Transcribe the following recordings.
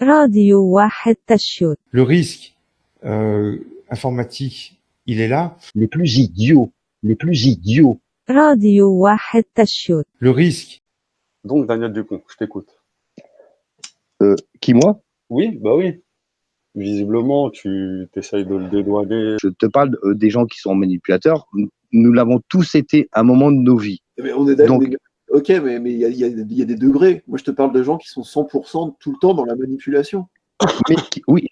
راديو واحد تشوت. Le risque informatique, il est là. Les plus idiots. راديو واحد تشوت. Le risque. Donc, Daniel Dupont, je t'écoute. Qui, moi? Oui, bah oui. Visiblement, tu essayes de le dédouaner. Je te parle des gens qui sont manipulateurs. Nous l'avons tous été à un moment de nos vies. Mais on est d'accord. Donc- Ok, mais il y a des degrés. Moi, je te parle de gens qui sont 100% tout le temps dans la manipulation. Mais oui,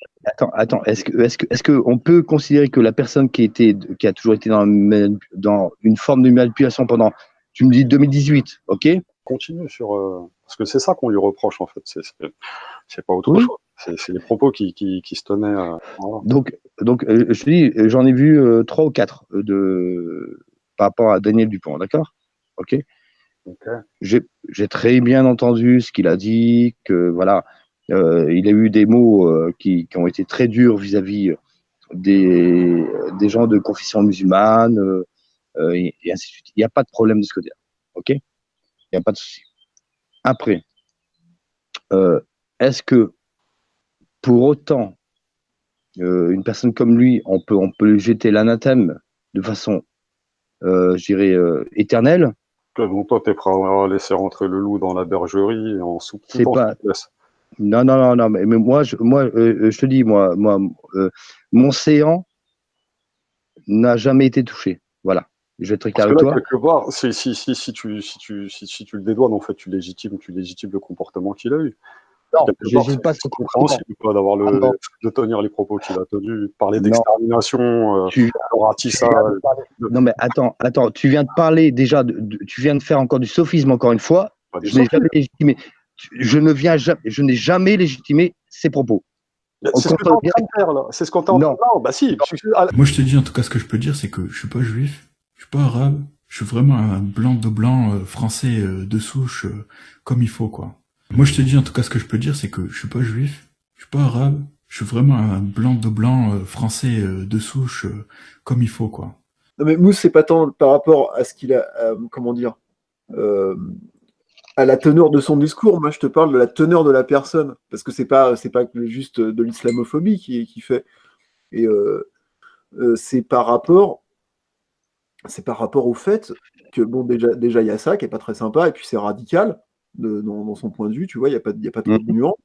attends. Est-ce que on peut considérer que la personne qui a toujours été dans une forme de manipulation pendant, tu me dis 2018, ok? Continue sur... parce que c'est ça qu'on lui reproche, en fait. C'est pas autre Oui. chose. C'est les propos qui se tenaient... voilà. Donc, je te dis, j'en ai vu 3 ou 4 par rapport à Daniel Dupont, d'accord? Ok? Ok. J'ai très bien entendu ce qu'il a dit, que voilà, il a eu des mots qui ont été très durs vis-à-vis des gens de confession musulmane, et ainsi de suite. Il n'y a pas de problème de ce côté-là, ok? Il n'y a pas de souci. Après, est-ce que pour autant, une personne comme lui, on peut lui jeter l'anathème de façon, je dirais, éternelle? Donc, toi, t'es prêt à laisser rentrer le loup dans la bergerie et en soupe. C'est pas- Non, mais moi, je te dis, mon séant n'a jamais été touché. Voilà. Je vais être très clair Parce que avec là, toi. quelque part, si tu le dédouanes, en fait, tu légitimes le comportement qu'il a eu. Non, Quelque je part, n'ai pas c'est compréhensible quoi, d'avoir non. de tenir les propos qu'il a tenus, parler Non. d'extermination, Tu viens de ratissage. de parler- Non, mais attends, tu viens de parler déjà, tu viens de faire encore du sophisme encore une fois. Pas du Je n'ai sophisme. jamais légitimé. Je n'ai jamais légitimé ces propos. C'est ce que tu es en train de faire là. C'est ce qu'on t'est en train de faire. Bah si. Moi, je te dis, en tout cas, ce que je peux dire, c'est que je suis pas juif, je suis pas arabe, je suis vraiment un blanc de blanc français de souche, comme il faut, quoi. Moi, je te dis, en tout cas, ce que je peux dire, c'est que je suis pas juif, je suis pas arabe, je suis vraiment un blanc de blanc français de souche, comme il faut, quoi. Non, mais Mousse, c'est pas tant par rapport à ce qu'il a, comment dire, à la teneur de son discours. Moi, je te parle de la teneur de la personne, parce que c'est pas juste de l'islamophobie qui fait. Et c'est par rapport au fait que bon, déjà il y a ça qui est pas très sympa, et puis c'est radical dans son point de vue. Tu vois, il y a pas trop de nuance.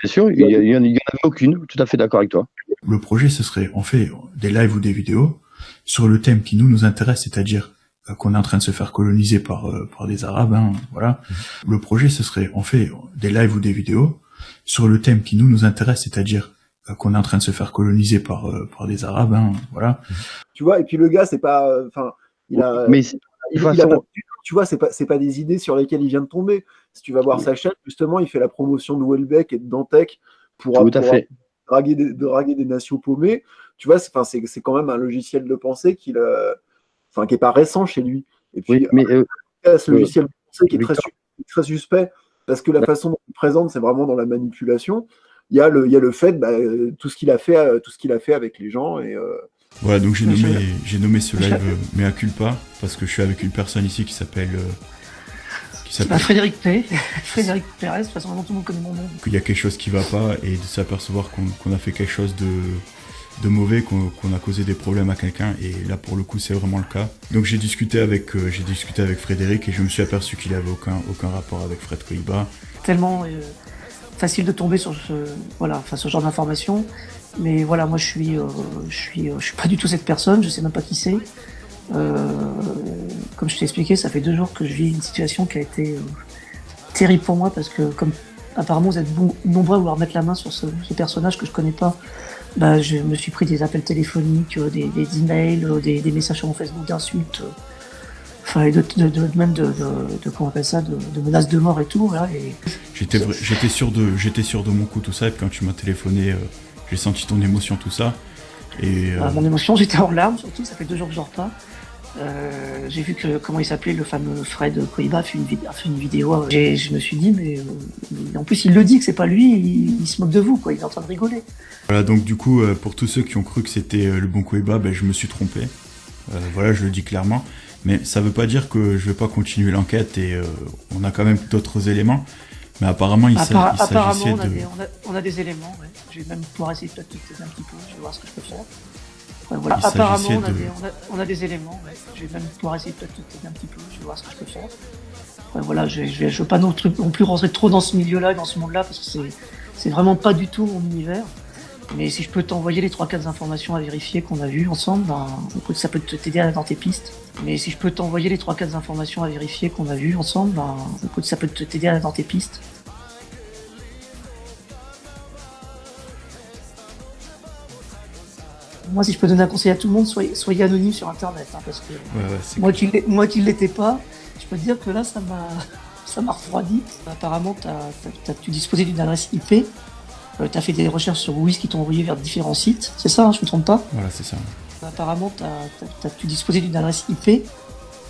Bien sûr, il y en avait aucune. Tout à fait d'accord avec toi. Le projet, ce serait, on fait des lives ou des vidéos sur le thème qui nous intéresse, c'est-à-dire qu'on est en train de se faire coloniser par des Arabes, hein, voilà. Le projet, ce serait, on fait des lives ou des vidéos sur le thème qui nous intéresse, c'est-à-dire qu'on est en train de se faire coloniser par des Arabes, hein, voilà. Tu vois, et puis le gars, c'est pas, enfin, il a, Mais il a pas, tu vois, c'est pas des idées sur lesquelles il vient de tomber. Si tu vas voir sa chaîne, justement, il fait la promotion de Welbeck et de Dantec pour draguer des nations paumées. Tu vois, c'est quand même un logiciel de pensée qui est pas récent chez lui. Et puis, ce logiciel de pensée qui est très suspect, parce que la façon dont il présente, c'est vraiment dans la manipulation. Il y a le fait, tout ce qu'il a fait avec les gens et voilà, donc j'ai nommé ce live Mea Culpa, parce que je suis avec une personne ici qui s'appelle Frédéric Pérez, de toute façon tout le monde connaît mon nom. Il y a quelque chose qui va pas, et de s'apercevoir qu'on a fait quelque chose de mauvais, qu'on a causé des problèmes à quelqu'un, et là pour le coup c'est vraiment le cas. Donc j'ai discuté avec Frédéric, et je me suis aperçu qu'il avait aucun rapport avec Fred Koïba. Tellement facile de tomber sur ce genre d'informations. Mais voilà, moi je suis pas du tout cette personne, je sais même pas qui c'est. Comme je t'ai expliqué, ça fait 2 jours que je vis une situation qui a été terrible pour moi, parce que comme apparemment vous êtes nombreux à vouloir mettre la main sur ce personnage que je connais pas, je me suis pris des appels téléphoniques, des emails, des messages sur mon Facebook d'insultes, et comment on appelle ça, de menaces de mort et tout. Voilà, et... J'étais sûr de mon coup, tout ça, et puis quand tu m'as téléphoné, j'ai senti ton émotion, tout ça. Et mon émotion, j'étais en larmes, surtout, ça fait 2 jours que je dors pas. J'ai vu que, comment il s'appelait, le fameux Fred Koïba a fait une vidéo. Je me suis dit, mais en plus il le dit que c'est pas lui, il se moque de vous, quoi, il est en train de rigoler. Voilà, donc du coup, pour tous ceux qui ont cru que c'était le bon Koïba, je me suis trompé. Voilà, je le dis clairement. Mais ça veut pas dire que je vais pas continuer l'enquête, et on a quand même d'autres éléments. Mais apparemment, il Apparemment, s'agissait de... on a des éléments. Ouais. Je vais même pouvoir essayer de t'aider un petit peu. Je vais voir ce que je peux faire. Ouais, voilà. Il Apparemment, s'agissait on a des éléments. Ouais. Je vais même pouvoir essayer de t'aider un petit peu. Je vais voir ce que je peux faire. Ouais, voilà. Je veux pas non plus rentrer trop dans ce milieu-là, dans ce monde-là, parce que c'est vraiment pas du tout mon univers. Mais si je peux t'envoyer les 3-4 informations à vérifier qu'on a vues ensemble, ben, écoute, ça peut t'aider dans tes pistes. Mais si je peux t'envoyer les 3-4 informations à vérifier qu'on a vues ensemble, ben, écoute, ça peut t'aider dans tes pistes. Moi, si je peux donner un conseil à tout le monde, soyez anonyme sur Internet, hein, parce que moi qui l'étais pas, je peux te dire que là, ça m'a refroidi. Apparemment, tu disposais d'une adresse IP. Tu as fait des recherches sur Wiz qui t'ont envoyé vers différents sites, c'est ça, hein, je me trompe pas? Voilà, c'est ça. Apparemment, tu disposais d'une adresse IP.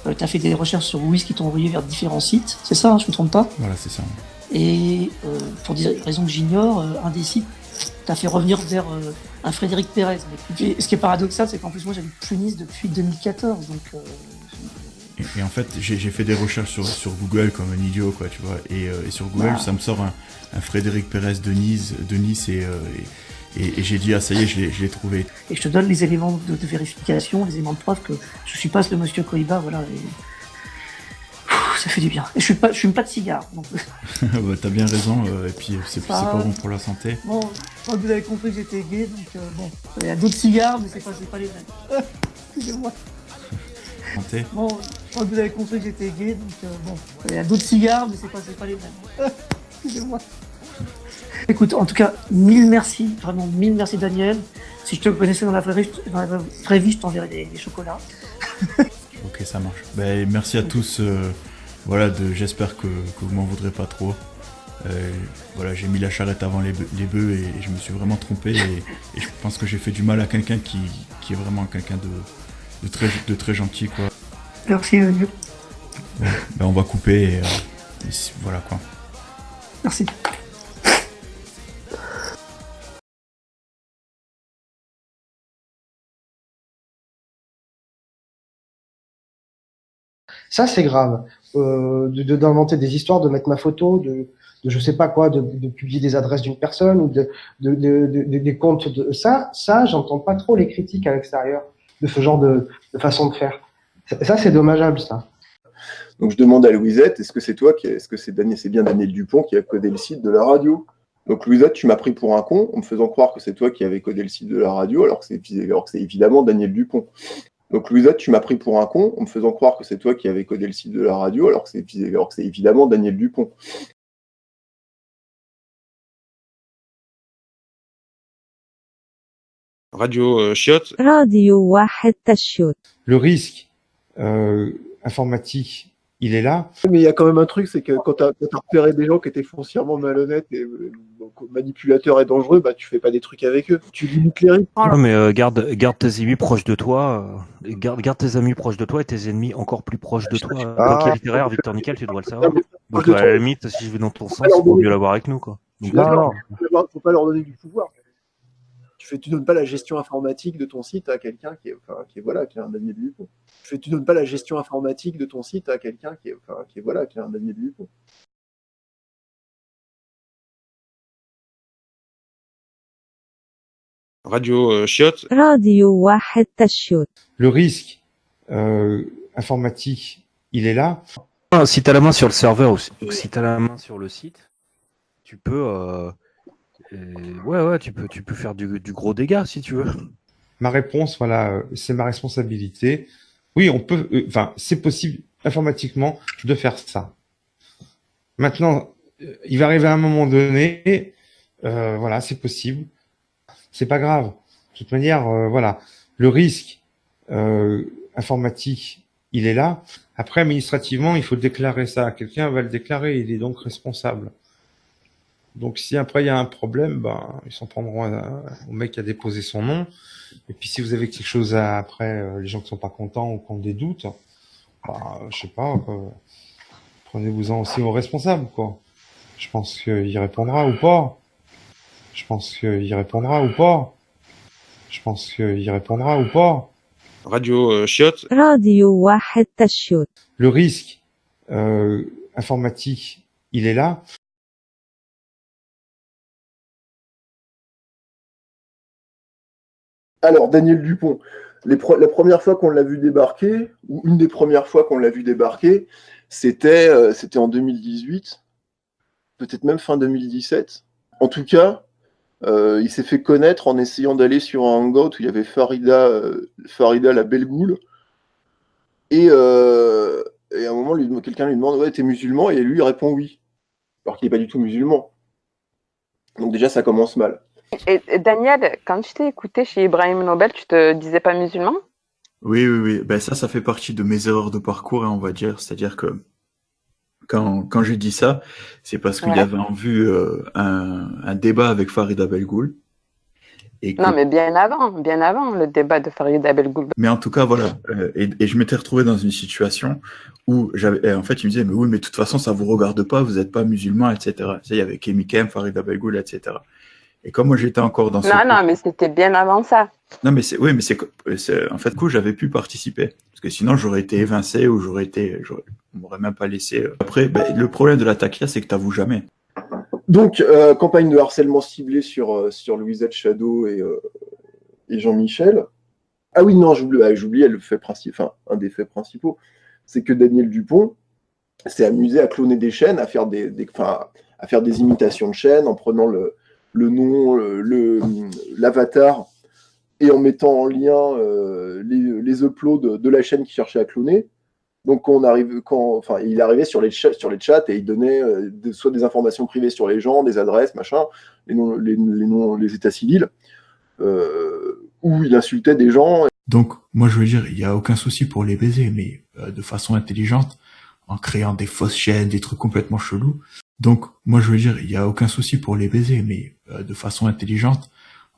Tu as fait des recherches sur Wiz qui t'ont envoyé vers différents sites, c'est ça, hein, je me trompe pas? Voilà, c'est ça. Et pour des raisons que j'ignore, un des sites t'a fait revenir vers un Frédéric Pérez. Mais ce qui est paradoxal, c'est qu'en plus, moi, j'habite Nice depuis 2014, donc... Et en fait, j'ai fait des recherches sur Google comme un idiot, quoi, tu vois. Et sur Google, ça me sort un Frédéric Pérez de Nice et j'ai dit, ah, ça y est, je l'ai trouvé. Et je te donne les éléments de vérification, les éléments de preuve que je suis pas le monsieur Koiba, voilà. Et... ça fait du bien. Et je fume pas de cigare. Donc... bah, t'as bien raison, et puis c'est pas bon pour la santé. Bon, je crois que vous avez compris que j'étais gay, donc bon. Il y a d'autres cigares, mais c'est pas les mêmes. Excusez-moi. Bon, je crois que vous avez compris que j'étais gay, donc bon. Il y a d'autres cigares, mais c'est pas les mêmes. Excusez-moi. Écoute, en tout cas, mille merci, vraiment mille merci Daniel. Si je te connaissais dans la vraie vie, je t'enverrais des chocolats. Ok, ça marche. Ben, merci à tous. Voilà, j'espère que vous m'en voudrez pas trop. Voilà, j'ai mis la charrette avant les bœufs et je me suis vraiment trompé et je pense que j'ai fait du mal à quelqu'un qui est vraiment quelqu'un de très gentil, quoi. Merci Daniel. Bon, ben on va couper et voilà, quoi. Merci. Ça, c'est grave. D'inventer des histoires, de mettre ma photo, de je sais pas quoi, de publier des adresses d'une personne ou des comptes de ça, j'entends pas trop les critiques à l'extérieur de ce genre de façon de faire. Ça, c'est dommageable, ça. Donc je demande à Louisette, est-ce que c'est bien Daniel Dupont qui a codé le site de la radio? Donc Louisette, tu m'as pris pour un con en me faisant croire que c'est toi qui avais codé le site de la radio, alors que c'est évidemment Daniel Dupont. Donc Louisette, tu m'as pris pour un con en me faisant croire que c'est toi qui avais codé le site de la radio, alors que c'est évidemment Daniel Dupont. Radio Chiotte. راديو واحد تشوت. Le risque informatique, il est là. Mais il y a quand même un truc, c'est que quand tu as repéré des gens qui étaient foncièrement malhonnêtes et manipulateurs et dangereux, bah tu fais pas des trucs avec eux. Tu limites les risques. Non, mais garde tes amis proches de toi. Garde tes amis proches de toi et tes ennemis encore plus proches de toi. Toi qui es littéraire, Victor Nickel, tu dois le savoir. Donc à la limite, si je vais dans ton sens, il vaut mieux l'avoir avec nous, quoi. Donc, faut pas leur donner du pouvoir. Tu donnes pas la gestion informatique de ton site à quelqu'un qui est un Daniel Dupont. Tu donnes pas la gestion informatique de ton site à quelqu'un qui est un Daniel Dupont. Radio Chiotte. راديو واحد تشوت. Le risque informatique, il est là. si t'as la main sur le serveur ou si t'as la main sur le site, tu peux tu peux faire du gros dégât si tu veux. Ma réponse, voilà, c'est ma responsabilité. Oui, on peut, c'est possible informatiquement de faire ça. Maintenant, il va arriver à un moment donné, voilà, c'est possible. C'est pas grave. De toute manière, voilà, le risque informatique, il est là. Après, administrativement, il faut déclarer ça. Quelqu'un va le déclarer, il est donc responsable. Donc, si après il y a un problème, ils s'en prendront au mec qui a déposé son nom. Et puis, si vous avez quelque chose après, les gens qui sont pas contents ou qui ont des doutes, je sais pas, prenez-vous-en aussi aux responsables, quoi. Je pense qu'il répondra ou pas. Radio Chiotte. راديو واحد تشوت. Le risque informatique, il est là. Alors, Daniel Dupont, la première fois qu'on l'a vu débarquer, ou une des premières fois qu'on l'a vu débarquer, c'était en 2018, peut-être même fin 2017. En tout cas, il s'est fait connaître en essayant d'aller sur un hangout où il y avait Farida la Belgoule. Et à un moment, quelqu'un lui demande « Ouais, t'es musulman ?» Et lui, il répond « Oui », alors qu'il n'est pas du tout musulman. Donc déjà, ça commence mal. Et Daniel, quand tu t'es écouté chez Ibrahim Nobel, tu te disais pas musulman? Oui. Ben ça fait partie de mes erreurs de parcours, hein, on va dire. C'est-à-dire que quand j'ai dit ça, c'est parce qu'il y avait en vue un débat avec Farida Belgoul. Non, mais bien avant le débat de Farida Belgoul. Mais en tout cas, voilà. Et je m'étais retrouvé dans une situation où en fait, il me disait, mais oui, mais de toute façon, ça vous regarde pas, vous n'êtes pas musulman, etc. Il y avait Kémy Kem, Farida Belgoul, etc. Et comme moi, j'étais encore dans Non, mais c'était bien avant ça. Non, mais en fait, du coup, j'avais pu participer. Parce que sinon, j'aurais été évincé ou on m'aurait même pas laissé. Après, le problème de la taquilla, c'est que t'avoues jamais. Donc, campagne de harcèlement ciblé sur Louisette Shadow et Jean-Michel. Ah oui, non, j'oubliais un des faits principaux. C'est que Daniel Dupont s'est amusé à cloner des chaînes, à faire des imitations de chaînes en prenant le nom, l'avatar et en mettant en lien les uploads de la chaîne qu'il cherchait à cloner. Donc il arrivait sur les chats et il donnait soit des informations privées sur les gens, des adresses, machin, les noms, les états civils, où il insultait des gens. Donc moi je veux dire, il y a aucun souci pour les baiser, mais de façon intelligente, en créant des fausses chaînes, des trucs complètement chelous. Donc moi je veux dire, il y a aucun souci pour les baiser, mais de façon intelligente,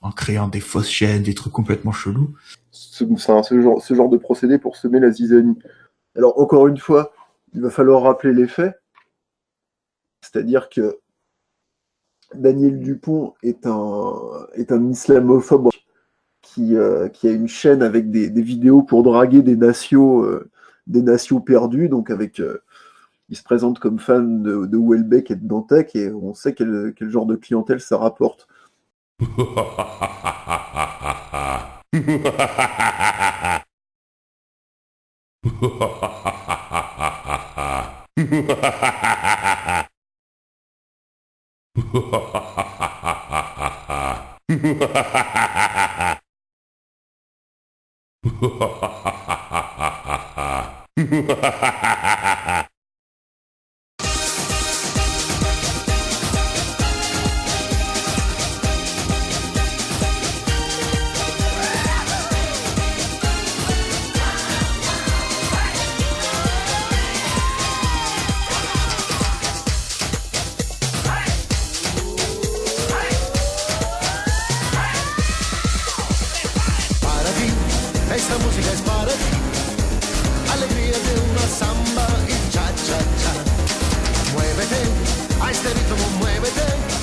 en créant des fausses chaînes, des trucs complètement chelous. Ce genre de procédé pour semer la zizanie. Alors, encore une fois, il va falloir rappeler les faits. C'est-à-dire que Daniel Dupont est un islamophobe qui a une chaîne avec des vidéos pour draguer des nations perdus. Donc, il se présente comme fan de Houellebecq et de Dantec, et on sait quel genre de clientèle ça rapporte. Esta música es para ti, alegría de una samba y cha cha cha. Muévete, a este ritmo muévete.